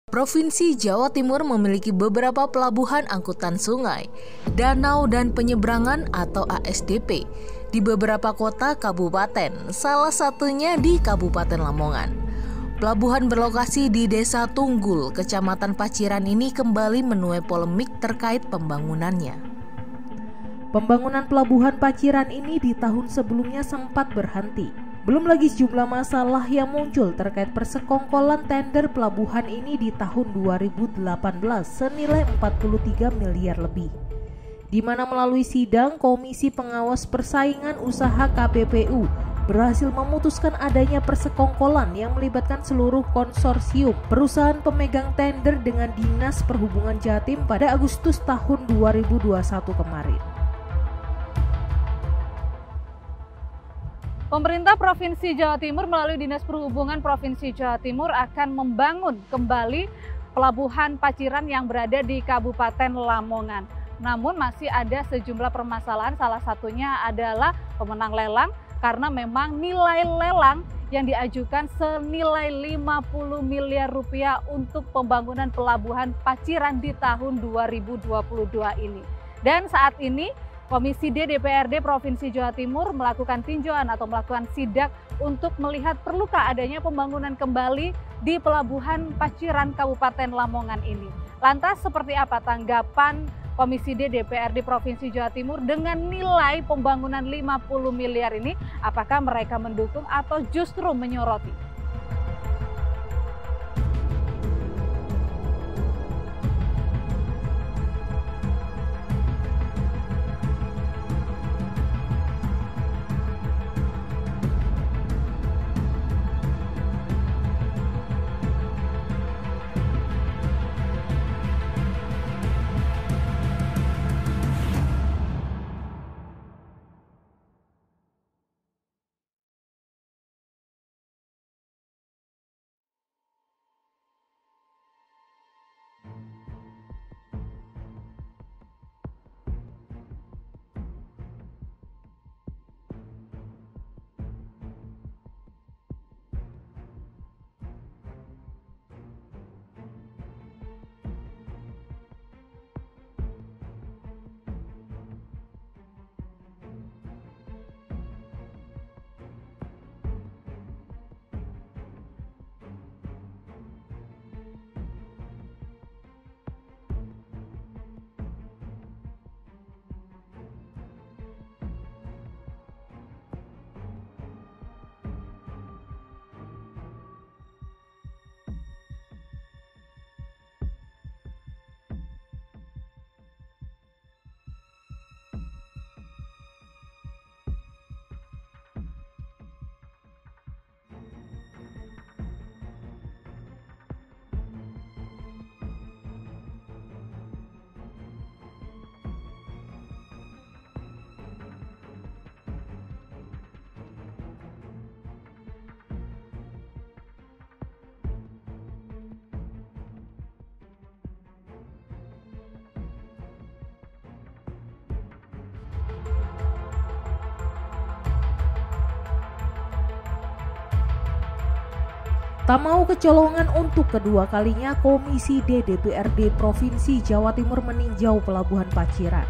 Provinsi Jawa Timur memiliki beberapa pelabuhan angkutan sungai, danau dan penyeberangan atau ASDP di beberapa kota kabupaten, salah satunya di Kabupaten Lamongan. Pelabuhan berlokasi di Desa Tunggul, Kecamatan Paciran ini kembali menuai polemik terkait pembangunannya. Pembangunan pelabuhan Paciran ini di tahun sebelumnya sempat berhenti. Belum lagi sejumlah masalah yang muncul terkait persekongkolan tender pelabuhan ini di tahun 2018 senilai 43 miliar lebih. Di mana melalui sidang Komisi Pengawas Persaingan Usaha KPPU berhasil memutuskan adanya persekongkolan yang melibatkan seluruh konsorsium perusahaan pemegang tender dengan Dinas Perhubungan Jatim pada Agustus tahun 2021 kemarin. Pemerintah Provinsi Jawa Timur melalui Dinas Perhubungan Provinsi Jawa Timur akan membangun kembali pelabuhan Paciran yang berada di Kabupaten Lamongan. Namun masih ada sejumlah permasalahan, salah satunya adalah pemenang lelang karena memang nilai lelang yang diajukan senilai 50 miliar rupiah untuk pembangunan pelabuhan Paciran di tahun 2022 ini. Dan saat ini Komisi D DPRD Provinsi Jawa Timur melakukan tinjauan atau melakukan sidak untuk melihat perlukah adanya pembangunan kembali di Pelabuhan Paciran Kabupaten Lamongan ini. Lantas seperti apa tanggapan Komisi D DPRD Provinsi Jawa Timur dengan nilai pembangunan 50 miliar ini? Apakah mereka mendukung atau justru menyoroti? Tak mau kecolongan untuk kedua kalinya, Komisi D DPRD Provinsi Jawa Timur meninjau Pelabuhan Paciran.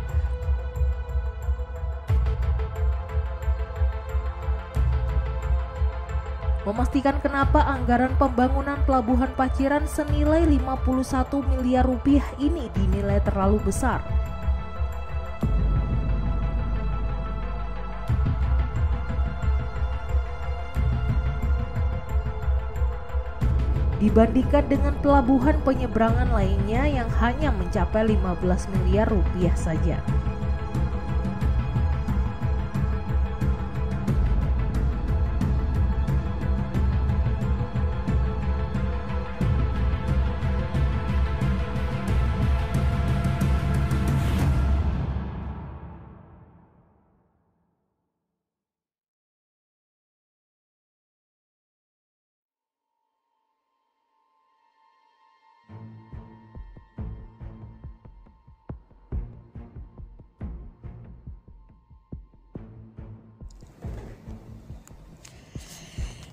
Memastikan kenapa anggaran pembangunan Pelabuhan Paciran senilai 51 miliar rupiah ini dinilai terlalu besar. Dibandingkan dengan pelabuhan penyeberangan lainnya yang hanya mencapai 15 miliar rupiah saja.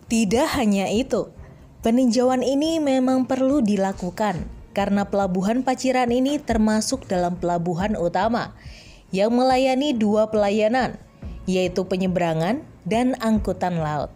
Tidak hanya itu, Peninjauan ini memang perlu dilakukan karena pelabuhan Paciran ini termasuk dalam pelabuhan utama yang melayani dua pelayanan, yaitu penyeberangan dan angkutan laut.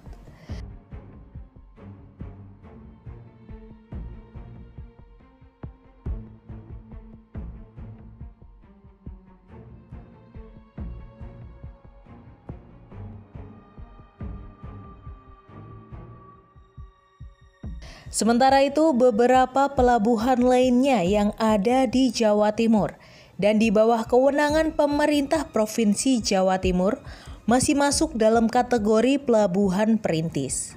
Sementara itu, beberapa pelabuhan lainnya yang ada di Jawa Timur dan di bawah kewenangan pemerintah Provinsi Jawa Timur masih masuk dalam kategori pelabuhan perintis.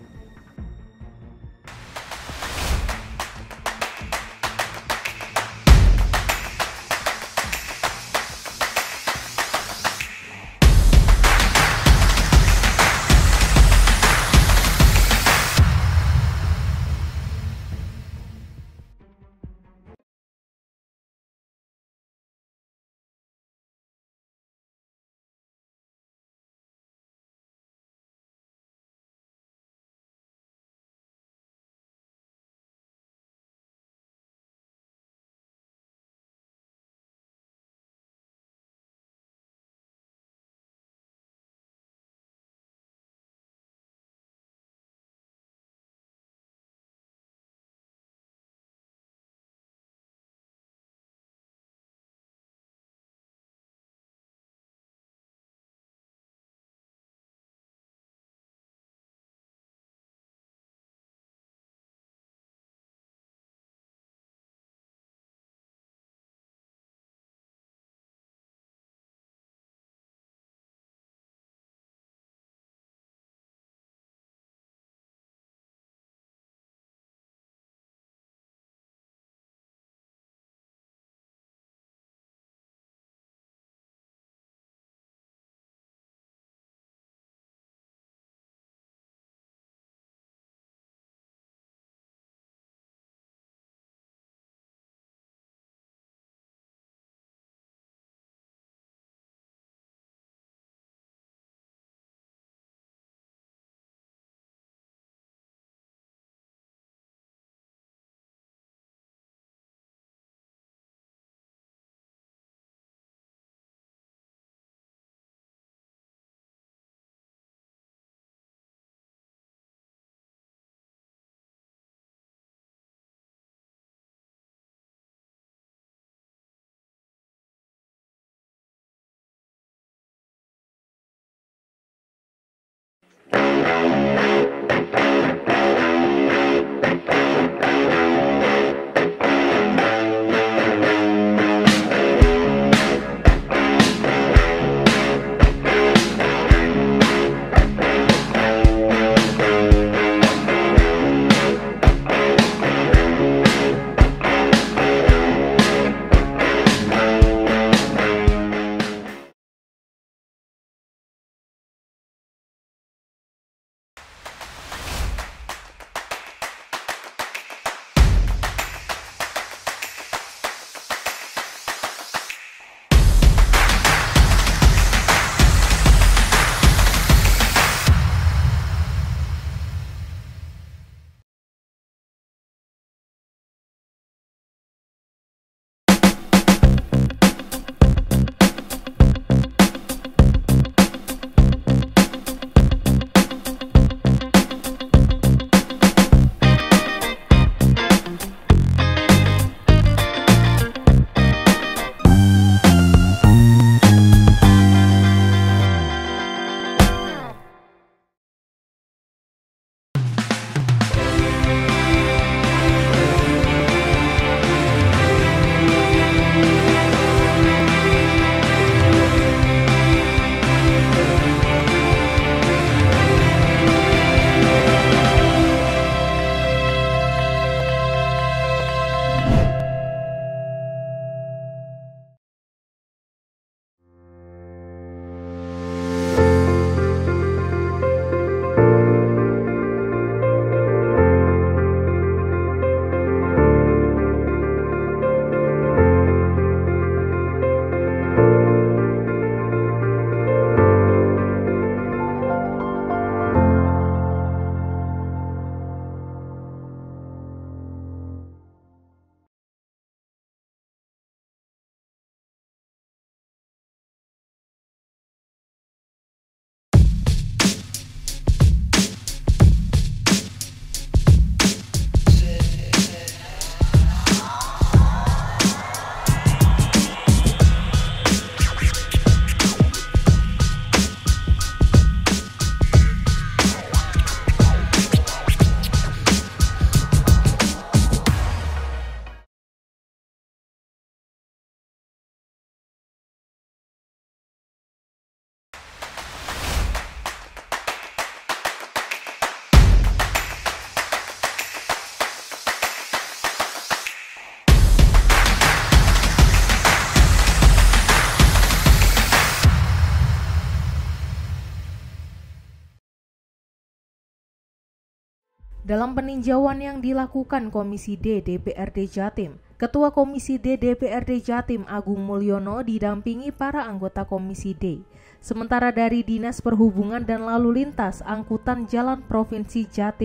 Dalam peninjauan yang dilakukan Komisi D DPRD Jatim, Ketua Komisi D DPRD Jatim Agung Mulyono didampingi para anggota Komisi D. Sementara dari Dinas Perhubungan dan Lalu Lintas Angkutan Jalan Provinsi Jatim,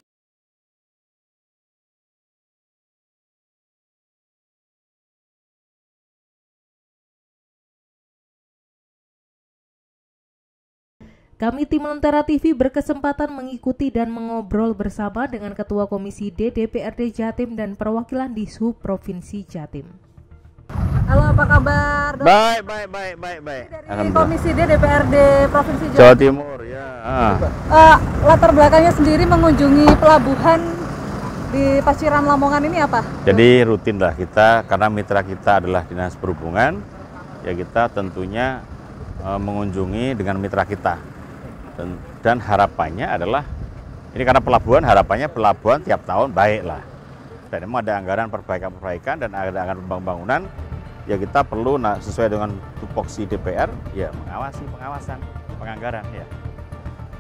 kami tim Lentera TV berkesempatan mengikuti dan mengobrol bersama dengan Ketua Komisi D DPRD Jatim dan perwakilan di Sub Provinsi Jatim. Halo, apa kabar, Dok? Baik. Dari Komisi D DPRD Provinsi Jawa Timur, ya. Latar belakangnya sendiri mengunjungi pelabuhan di Paciran Lamongan ini apa? Jadi rutin lah kita, karena mitra kita adalah Dinas Perhubungan, ya kita tentunya mengunjungi dengan mitra kita. Dan harapannya adalah, ini karena pelabuhan, harapannya pelabuhan tiap tahun baik lah. Dan memang ada anggaran perbaikan dan ada anggaran pembangunan, ya kita perlu sesuai dengan tupoksi DPR, ya pengawasan penganggaran ya.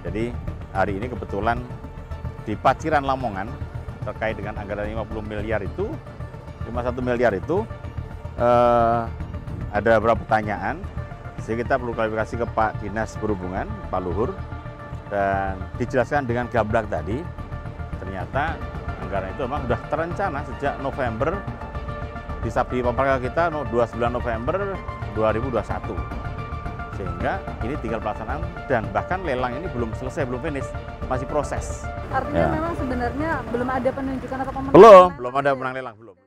Jadi hari ini kebetulan di Paciran Lamongan terkait dengan anggaran 51 miliar itu ada beberapa pertanyaan. Sehingga kita perlu klarifikasi ke Pak Dinas Perhubungan, Pak Luhur, dan dijelaskan dengan gamblang tadi, ternyata anggaran itu memang sudah terencana sejak November, bisa dipaparkan kita 29 November 2021. Sehingga ini tinggal pelaksanaan dan bahkan lelang ini belum selesai, belum finish, masih proses. Artinya memang sebenarnya belum ada penunjukan atau pemenangan? Belum ada pemenang lelang, belum.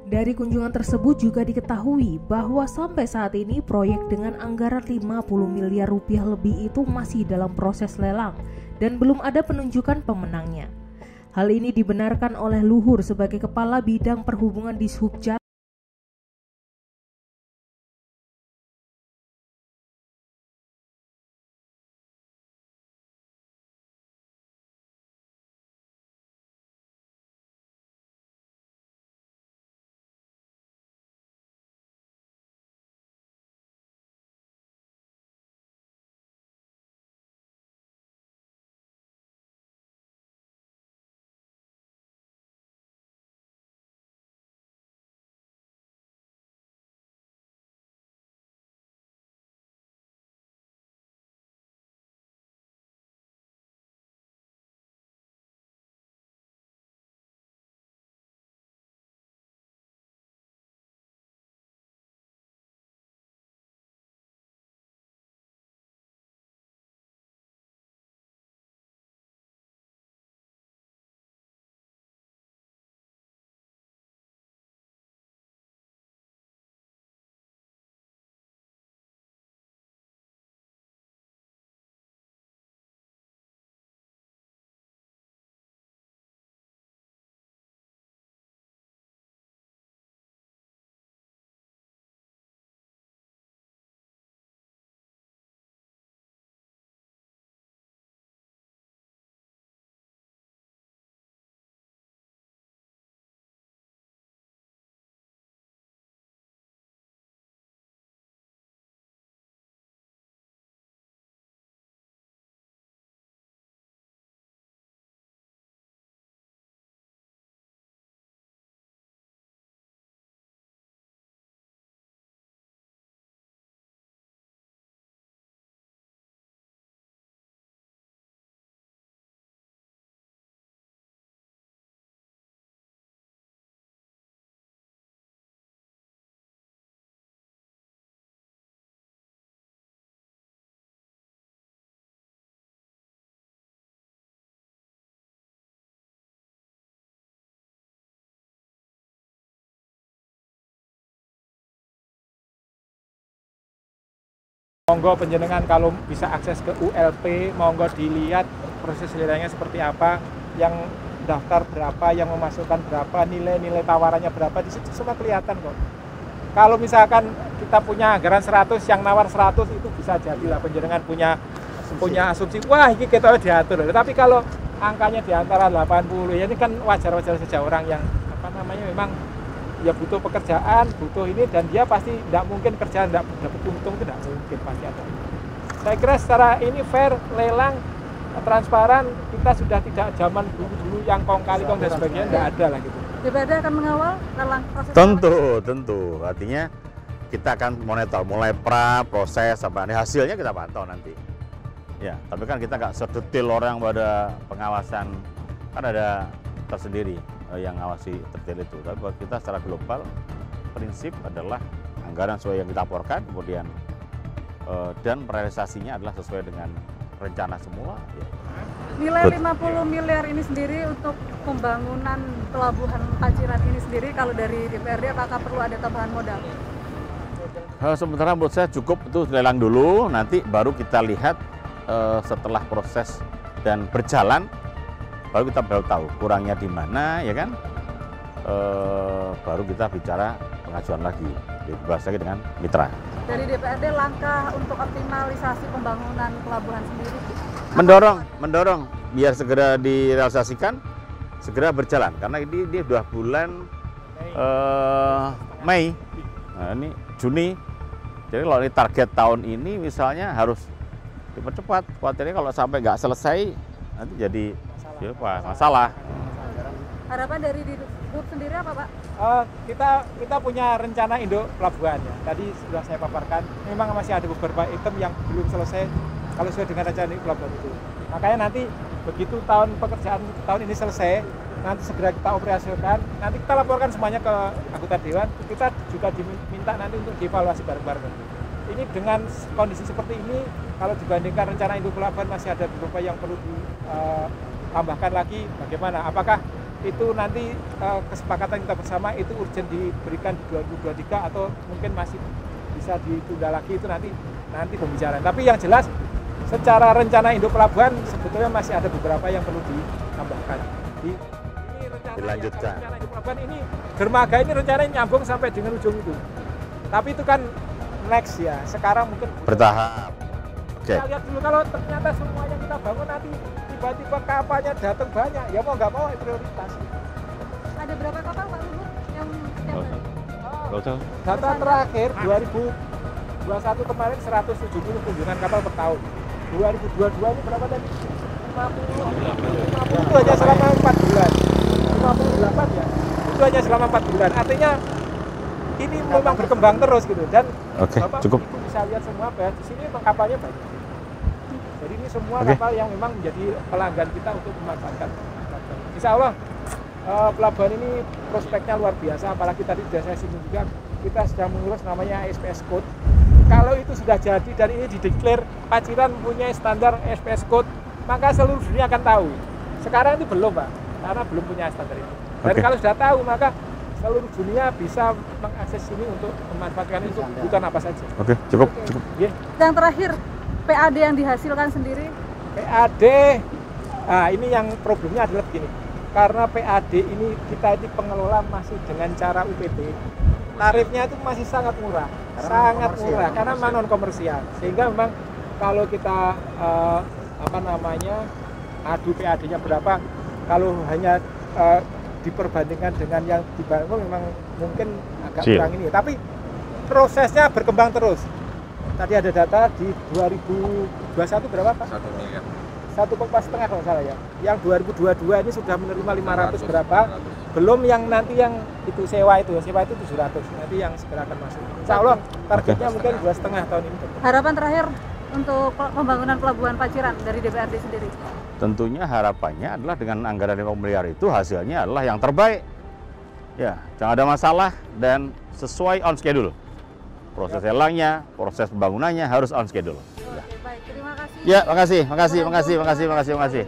Dari kunjungan tersebut juga diketahui bahwa sampai saat ini proyek dengan anggaran 50 miliar rupiah lebih itu masih dalam proses lelang dan belum ada penunjukan pemenangnya. Hal ini dibenarkan oleh Luhur sebagai Kepala Bidang Perhubungan di Sub Jateng. Monggo penjenengan kalau bisa akses ke ULP, monggo dilihat proses lelangnya seperti apa, yang daftar berapa, yang memasukkan berapa, nilai-nilai tawarannya berapa, di situ semua kelihatan kok. Kalau misalkan kita punya anggaran 100, yang nawar 100 itu bisa jadilah penjenengan punya asumsi, wah ini kita diatur. Tapi kalau angkanya di antara 80, ya ini kan wajar-wajar saja orang yang memang ya butuh pekerjaan, butuh ini, dan dia pasti tidak mungkin kerjaan tidak dapat untung, tidak mungkin, pasti ada. Saya kira secara ini fair, lelang, transparan, kita sudah tidak zaman dulu yang kong kali kong dan sebagainya, tidak ada lah gitu. DPRD akan mengawal lelang proses Tentu. Artinya kita akan monitor mulai proses sampai hasilnya kita pantau nanti. Ya, tapi kan kita nggak sedetail orang pada pengawasan, kan ada tersendiri yang ngawasi detail itu. Tapi buat kita secara global, prinsip adalah anggaran sesuai yang kita laporkan, kemudian dan realisasinya adalah sesuai dengan rencana semula. Ya. Nilai 50 miliar ini sendiri untuk pembangunan pelabuhan Paciran ini sendiri, kalau dari DPRD apakah perlu ada tambahan modal? Sementara menurut saya cukup itu lelang dulu, nanti baru kita lihat setelah proses dan berjalan, baru kita tahu kurangnya di mana, ya kan? Baru kita bicara pengajuan lagi, dibahas lagi dengan mitra. Dari DPRD langkah untuk optimalisasi pembangunan pelabuhan sendiri? Mendorong biar segera direalisasikan, segera berjalan. Karena ini sudah bulan Mei, nah ini Juni. Jadi kalau ini target tahun ini misalnya harus dipercepat. Khawatirnya kalau sampai nggak selesai nanti jadi masalah. Harapan dari Dirut sendiri apa, Pak? Kita punya rencana induk pelabuhan ya. Tadi sudah saya paparkan. Memang masih ada beberapa item yang belum selesai kalau sesuai dengan rencana induk pelabuhan itu. Makanya nanti begitu pekerjaan tahun ini selesai, nanti segera kita operasionalkan. Nanti kita laporkan semuanya ke anggota dewan. Kita juga diminta nanti untuk dievaluasi bareng-bareng. Ini dengan kondisi seperti ini, kalau dibandingkan rencana induk pelabuhan masih ada beberapa yang perlu ditambahkan lagi. Bagaimana? Apakah itu nanti kesepakatan kita bersama itu urgent diberikan di 2023 atau mungkin masih bisa ditunda lagi, itu nanti pembicaraan. Tapi yang jelas secara rencana induk pelabuhan sebetulnya masih ada beberapa yang perlu ditambahkan. Ini Dilanjutkan. rencana induk pelabuhan ini dermaga ini rencananya nyambung sampai dengan ujung itu. Tapi itu kan next ya. Sekarang mungkin Bertahap. Oke. kita lihat dulu, kalau ternyata semua yang kita bangun nanti tiba-tiba kapalnya datang banyak, ya mau nggak mau prioritas. Ada berapa kapal Pak Luhut yang setiap hari? Nggak usah. Data terakhir 2021 kemarin 170 kunjungan kapal per tahun. 2022 ini berapa tadi? 50 itu hanya selama 4 bulan. 58 ya. Itu hanya selama 4 bulan. Artinya ini memang berkembang terus gitu. Dan Oke, Bapak cukup. Ibu bisa lihat semua di sini memang kapalnya banyak. Jadi ini semua Oke. kapal yang memang menjadi pelanggan kita untuk memanfaatkan. Insya Allah pelabuhan ini prospeknya luar biasa. Apalagi tadi sudah saya singgung juga, kita sedang mengurus namanya SPS Code. Kalau itu sudah jadi dan ini dideklar Paciran mempunyai standar SPS Code, maka seluruh dunia akan tahu. Sekarang itu belum, Pak, karena belum punya standar itu. Dan Oke. kalau sudah tahu, maka seluruh dunia bisa mengakses ini untuk memanfaatkan itu kebutuhan apa saja. Oke, cukup. Ya. Yang terakhir, PAD yang dihasilkan sendiri. PAD, nah ini yang problemnya adalah begini. Karena PAD ini kita ini pengelola masih dengan cara UPT. Tarifnya itu masih sangat murah, karena memang non komersial. Sehingga memang kalau kita adu PAD-nya berapa, kalau hanya diperbandingkan dengan yang dibangun memang mungkin agak kurang ini. Tapi prosesnya berkembang terus. Tadi ada data di 2021 berapa Pak? 1 miliar. 1,5 kalau salah ya. Yang 2022 ini sudah menerima 500 berapa? Belum yang nanti yang itu sewa itu 700. Nanti yang segera akan masuk. Insya Allah targetnya mungkin 2,5 tahun ini. Harapan terakhir untuk pembangunan pelabuhan Paciran dari DPRD sendiri. Tentunya harapannya adalah dengan anggaran 5 miliar itu hasilnya adalah yang terbaik. Ya, jangan ada masalah dan sesuai on schedule. Proses lelangnya, proses pembangunannya harus on schedule. Ya. Oke, baik. Terima kasih. Ya, makasih.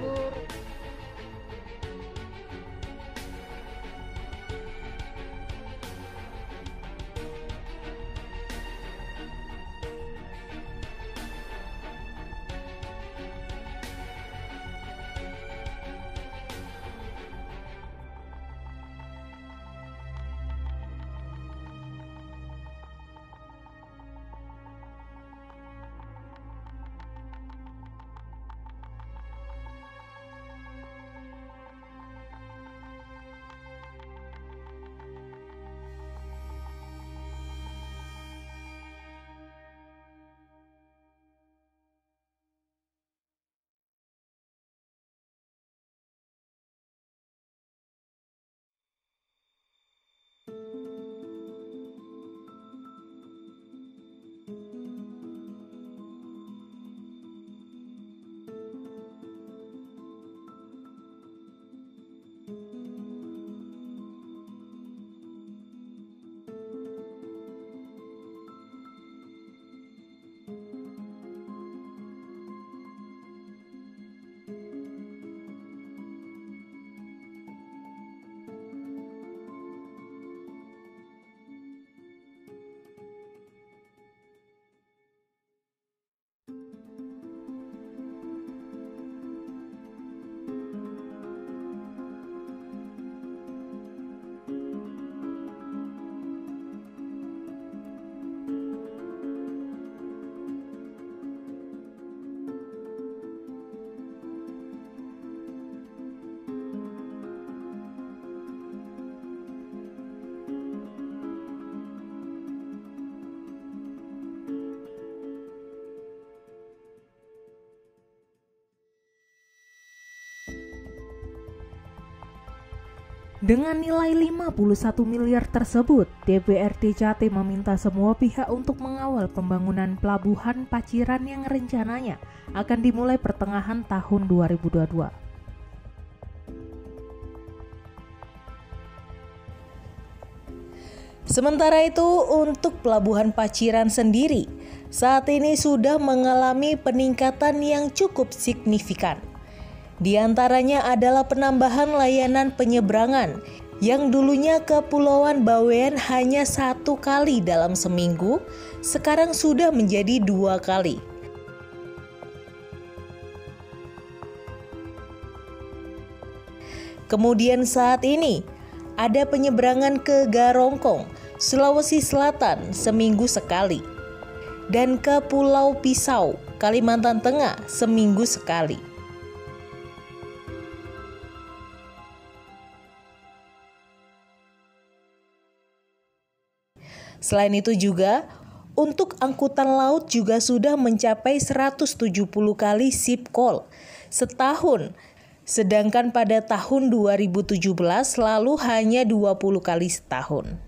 Dengan nilai 51 miliar tersebut, DPRD Jatim meminta semua pihak untuk mengawal pembangunan pelabuhan Paciran yang rencananya akan dimulai pertengahan tahun 2022. Sementara itu, untuk pelabuhan Paciran sendiri, saat ini sudah mengalami peningkatan yang cukup signifikan. Di antaranya adalah penambahan layanan penyeberangan yang dulunya Kepulauan Bawean hanya 1 kali dalam seminggu, sekarang sudah menjadi 2 kali. Kemudian saat ini ada penyeberangan ke Garongkong, Sulawesi Selatan seminggu sekali, dan ke Pulau Pisau, Kalimantan Tengah seminggu sekali. Selain itu juga, untuk angkutan laut juga sudah mencapai 170 kali ship call setahun, sedangkan pada tahun 2017 lalu hanya 20 kali setahun.